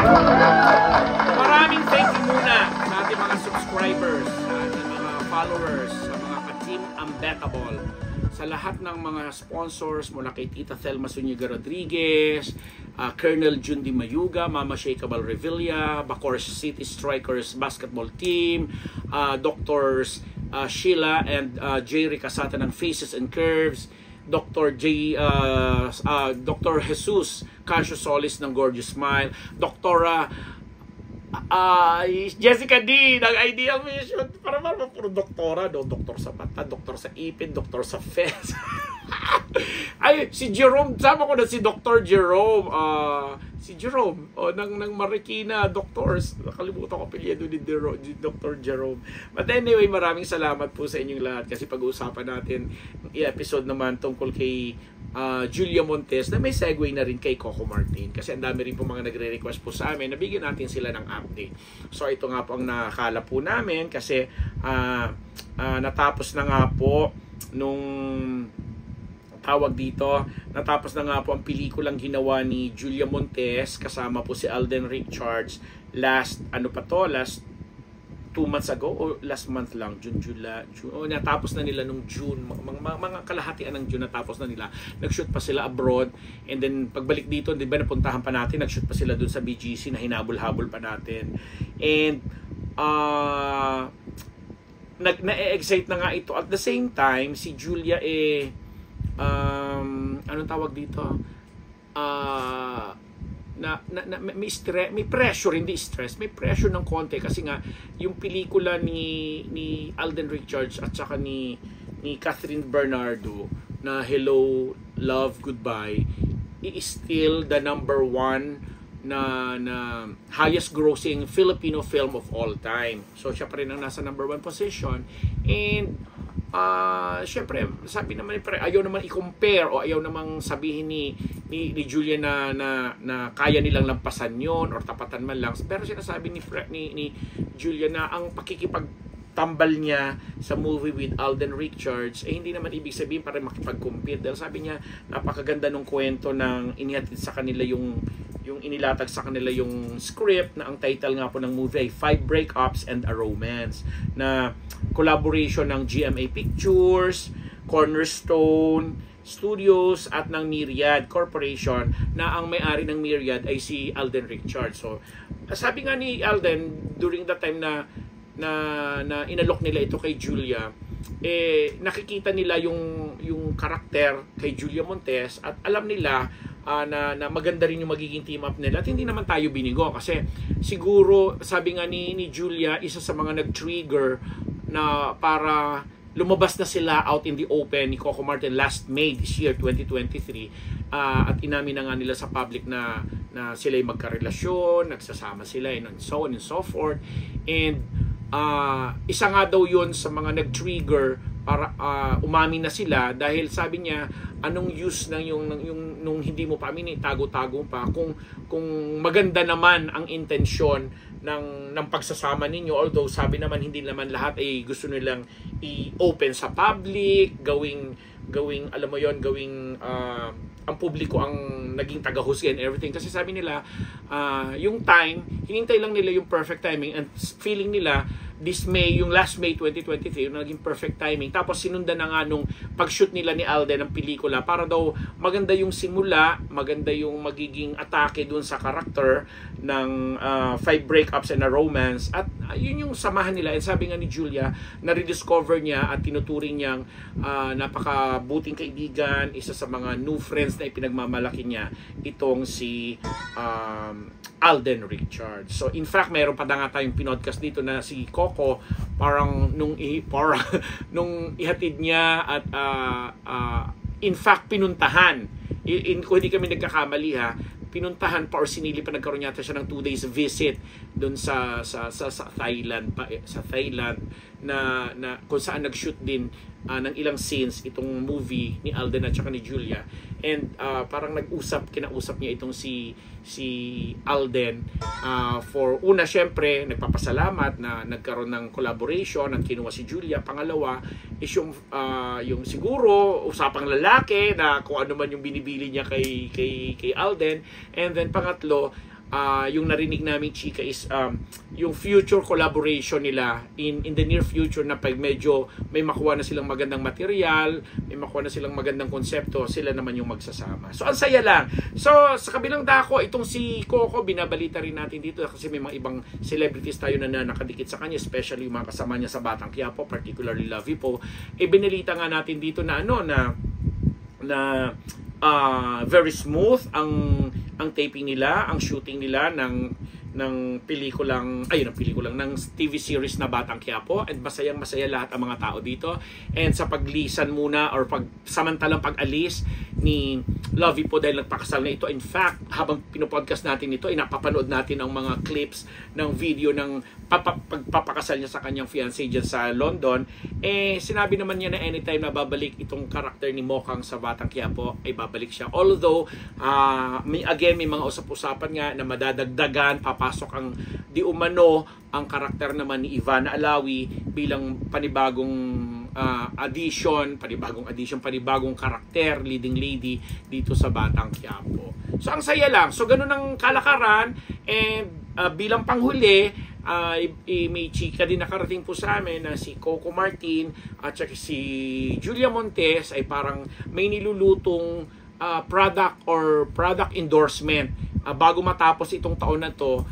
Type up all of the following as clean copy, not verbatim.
Maraming thank you muna sa ating mga subscribers, sa ating mga followers, sa mga ka-Team Unbettable, sa lahat ng mga sponsors mula kay Tita Thelma Zuniga Rodriguez, Colonel Jundi Mayuga, Mama Shakeable Revilla, Bacoor City Strikers Basketball Team, Doctors Sheila and Jerry Casata ng Faces and Curves, Dr. Jesus Casio Solis ng Gorgeous Smile, Dr. Jessica D ng Ideal Vision. Para puro doktora, no? Doktor sa mata, doktor sa ipin, doktor sa face. Ay, si Jerome, sama ko na si Dr. Jerome. Si Jerome, ng Marikina Doctors. Nakalimutan ko apelyido ni Dr. Jerome. But anyway, maraming salamat po sa inyong lahat kasi pag-uusapan natin yung episode naman tungkol kay Julia Montes na may segue na rin kay Coco Martin kasi ang dami rin po mga nagre-request po sa amin na bigyan natin sila ng update. So ito nga po ang nakakala po namin kasi natapos na nga po nung tawag dito, natapos na nga po ang pelikulang ginawa ni Julia Montes kasama po si Alden Richards last 2 months ago o last month lang, June. Natapos na nila nung June, mga kalahatian ng June natapos na nila. Nag-shoot pa sila abroad and then pagbalik dito, di ba napuntahan pa natin, nag-shoot pa sila dun sa BGC na hinabol-habol pa natin. And na-excite na nga ito. At the same time, si Julia anong tawag dito? May pressure, hindi stress, may pressure ng konti kasi nga yung pelikula ni Alden Richards at saka ni Catherine Bernardo na Hello, Love, Goodbye is still the number 1 na highest grossing Filipino film of all time. So siya pa rin ang nasa number 1 position and syempre, sabi naman ayaw naman i-compare o ayaw namang sabihin ni Julia na kaya nilang lampasan yon or tapatan man lang. Pero sinasabi ni Julia na ang pakikipagtambal niya sa movie with Alden Richards hindi naman ibig sabihin para makipag-compete. Dahil sabi niya, napakaganda ng kwento ng inihatid sa kanila yung inilatag sa kanila yung script na ang title nga po ng movie ay 5 Breakups and a Romance na collaboration ng GMA Pictures, Cornerstone Studios at ng Myriad Corporation na ang may-ari ng Myriad ay si Alden Richards. So sabi nga ni Alden during that time na inalok nila ito kay Julia, nakikita nila yung karakter kay Julia Montes at alam nila na maganda rin yung magiging team up nila at hindi naman tayo binigo kasi siguro sabi nga ni Julia isa sa mga nag-trigger na para lumabas na sila out in the open ni Coco Martin last May this year 2023 at inamin na nga nila sa public na sila'y magkarelasyon, nagsasama sila and so on and so forth and isa nga daw yun sa mga nag-trigger para umamin na sila dahil sabi niya anong use ng nung hindi mo pa aminin, tago-tago pa kung maganda naman ang intensyon ng pagsasama ninyo, although sabi naman hindi naman lahat ay gusto nilang i-open sa public, gawing alam mo yon, gawing ang publiko ang naging tagahusga and everything kasi sabi nila yung time, hinintay lang nila yung perfect timing and feeling nila this May, yung last May 2023, yung naging perfect timing. Tapos sinundan na nga nung pag-shoot nila ni Alden ng pelikula para daw maganda yung simula, maganda yung magiging atake dun sa karakter ng 5 Breakups and a Romance. At yun yung samahan nila. And sabi nga ni Julia, na-rediscover niya at tinuturing niyang napakabuting kaibigan, isa sa mga new friends na ipinagmamalaki niya, itong si Alden Richards. So in fact, mayroon pa na nga tayong pinodcast dito na si Coco parang nung ihatid niya at in fact pinuntahan. Kung hindi kami nagkakamali ha, pinuntahan pa or sinili pa, nagkaroon yata siya ng 2 days visit doon sa Thailand sa Thailand na kung saan nag-shoot din ng ilang scenes itong movie ni Alden at saka ni Julia. And parang kinausap niya itong si Alden for una, syempre nagpapasalamat na nagkaroon ng collaboration at kinuha si Julia. Pangalawa is yung siguro usapang lalaki na kung ano man yung binibili niya kay Alden. And then pangatlo, yung narinig namin chika is yung future collaboration nila in the near future, na pag medyo may makuha na silang magandang material, may makuha na silang magandang konsepto, sila naman yung magsasama. So ang saya lang. So sa kabilang dako, itong si Coco, binabalita rin natin dito kasi may mga ibang celebrities tayo na nakadikit sa kanya, especially yung mga kasama niya sa Batang Quiapo, particularly Lovie po. Binalita nga natin dito na very smooth ang taping nila, ang shooting nila ng pelikulang ng TV series na Batang Quiapo, at masayang-masaya lahat ang mga tao dito. And sa paglisan muna or samantalang pag-alis ni Lovie po dahil nagpakasal na ito, in fact, habang pinopodcast natin ito, napapanood natin ang mga clips ng video ng pagpapakasal niya sa kanyang fiancé dyan sa London. Sinabi naman niya na anytime na babalik itong karakter ni Mokang sa Batang Quiapo, ay babalik siya. Although, may mga usap-usapan nga na madadagdagan, papasok ang di umano ang karakter naman ni Ivana Alawi bilang panibagong panibagong karakter, leading lady dito sa Batang Quiapo. So ang saya lang. So ganun ang kalakaran. And bilang panghuli, may chika din nakarating po sa amin na si Coco Martin at saka si Julia Montes ay parang may nilulutong product endorsement bago matapos itong taon na to.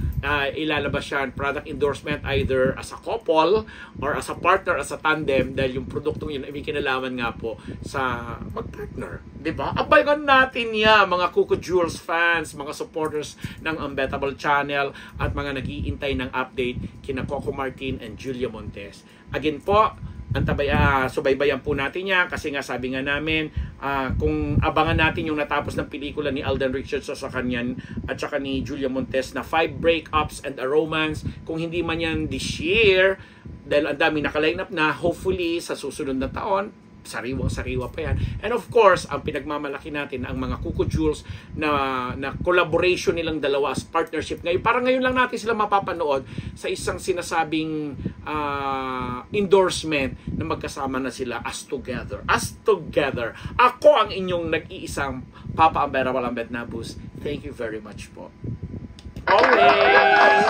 Ilalabas siya product endorsement either as a couple or as a partner, as a tandem, dahil yung produktong yun ay may kinalaman nga po sa mag-partner, diba? Abayan natin mga Cuckoo Jewels fans, mga supporters ng Unbettable Channel at mga nag-iintay ng update kina Coco Martin and Julia Montes. Again po, subaybayan po natin yan kasi nga sabi nga namin, kung abangan natin yung natapos ng pelikula ni Alden Richards sa kanyan at saka ni Julia Montes na 5 Breakups and a Romance, kung hindi man yan this year, dahil ang dami naka-line up na, hopefully sa susunod na taon, sariwang-sariwa pa yan. And of course, ang pinagmamalaki natin ang mga Cuckoo Jewels na collaboration nilang dalawa as partnership. Parang ngayon lang natin sila mapapanood sa isang sinasabing endorsement na magkasama na sila as together. As together. Ako ang inyong nag-iisang Papa Ambera Walambet Nabus. Thank you very much po. Always!